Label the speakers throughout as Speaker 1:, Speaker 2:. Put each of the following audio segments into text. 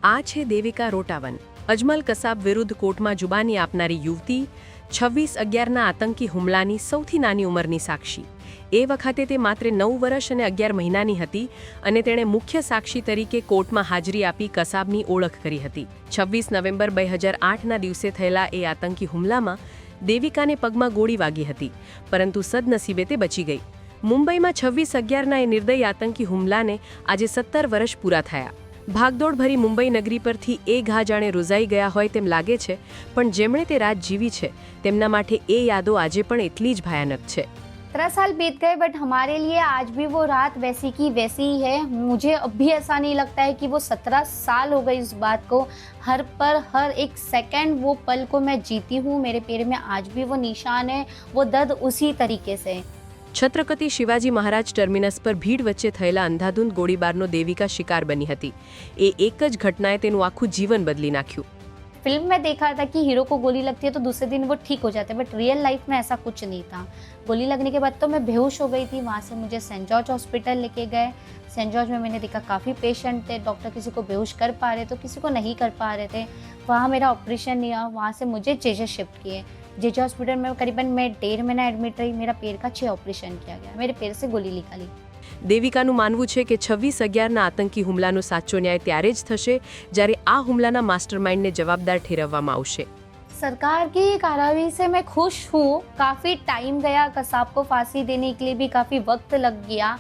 Speaker 1: આ છે દેવિકા રોટાવન, અજમલ કસાબ વિરુદ્ધ કોર્ટમાં જુબાની આપનારી યુવતી, 26/11ના આતંકી હુમલાની સૌથી નાની ઉંમરની સાક્ષી. એ વખતે તે માત્ર 9 વર્ષ અને 11 મહિનાની હતી અને તેણે મુખ્ય સાક્ષી તરીકે કોર્ટમાં હાજરી આપી કસાબની ઓળખ કરી હતી. 26 નવેમ્બર 2008ના દિવસે થયેલા એ આતંકી હુમલામાં દેવિકાને પગમાં ગોળી વાગી હતી, પરંતુ સદનસીબે તે બચી ગઈ. મુંબઈમાં 26/11ના એ નિર્દય આતંકી હુમલાને આજે 17 વર્ષ પૂરા થયા. ભાગદોડભરી મુંબઈ નગરી પરથી એ ઘા જાણે રોઝાઈ ગયા હોય તેમ લાગે છે, પણ જેમણે તે રાત જીવી છે તેમના માટે એ યાદો આજે પણ એટલી જ ભયાનક છે.
Speaker 2: 17 साल बीत गए बट हमारे लिए आज भी वो रात वैसी की वैसी ही है. मुझे अब भी ऐसा नहीं लगता है कि वो 17 साल हो गई इस बात को. हर एक सेकंड वो पल को मैं जीती हूँ. मेरे पैर में आज भी वो निशान है, वो दर्द उसी तरीके से.
Speaker 1: છત્રપતિ શિવાજી મહારાજ ટર્મિનસ પર ભીડ વચ્ચે થયેલા અંધાધૂંધ ગોળીબારનો દેવિકા શિકાર બની હતી. એ એક જ ઘટનાએ તેનું આખું જીવન બદલી નાખ્યું.
Speaker 2: फिल्म में देखा था कि हीरो को गोली लगती है तो दूसरे दिन वो ठीक हो जाते हैं, बट रियल लाइफ में ऐसा कुछ नहीं था. गोली लगने के बाद तो मैं बेहोश हो गई थी. वहाँ से मुझे सेंट जॉर्ज हॉस्पिटल लेके गए. सेंट जॉर्ज में मैंने देखा काफ़ी पेशेंट थे. डॉक्टर किसी को बेहोश कर पा रहे तो किसी को नहीं कर पा रहे थे. वहाँ मेरा ऑपरेशन नहीं हुआ. वहाँ से मुझे जेजे शिफ्ट किए. जेजे हॉस्पिटल में करीबन मैं 1.5 महीना एडमिट रही. मेरा पैर का 6 ऑपरेशन किया गया. मेरे पैर से गोली निकाली.
Speaker 1: દેવિકાનું માનવું છે કે 26/11ના આતંકી હુમલાનો સાચો ન્યાય ત્યારે જ થશે જ્યારે આ હુમલાના માસ્ટરમાઇન્ડને જવાબદાર ઠેરવવામાં આવશે.
Speaker 2: सरकार की कार्रवाई से मैं खुश हूँ. काफ़ी टाइम गया, कसाब को फांसी देने के लिए भी काफ़ी वक्त लग गया.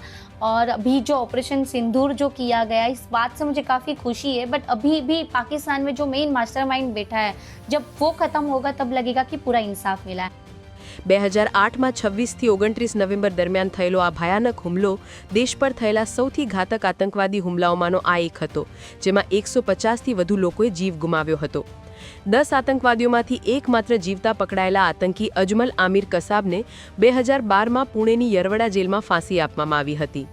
Speaker 2: और अभी जो ऑपरेशन सिंदूर जो किया गया, इस बात से मुझे काफ़ी खुशी है. बट अभी भी पाकिस्तान में जो मेन मास्टरमाइंड बैठा है, जब वो ख़त्म होगा तब लगेगा कि पूरा इंसाफ मिला है.
Speaker 1: 2008માં 26થી 29 નવેમ્બર દરમિયાન થયેલો આ ભયાનક હુમલો દેશ પર થયેલા સૌથી ઘાતક આતંકવાદી હુમલાઓમાંનો આ એક હતો, જેમાં 150થી વધુ લોકોએ જીવ ગુમાવ્યો હતો. 10 આતંકવાદીઓમાંથી એકમાત્ર જીવતા પકડાયેલા આતંકી અજમલ આમિર કસાબને 2012માં પુણેની યરવડા જેલમાં ફાંસી આપવામાં આવી હતી.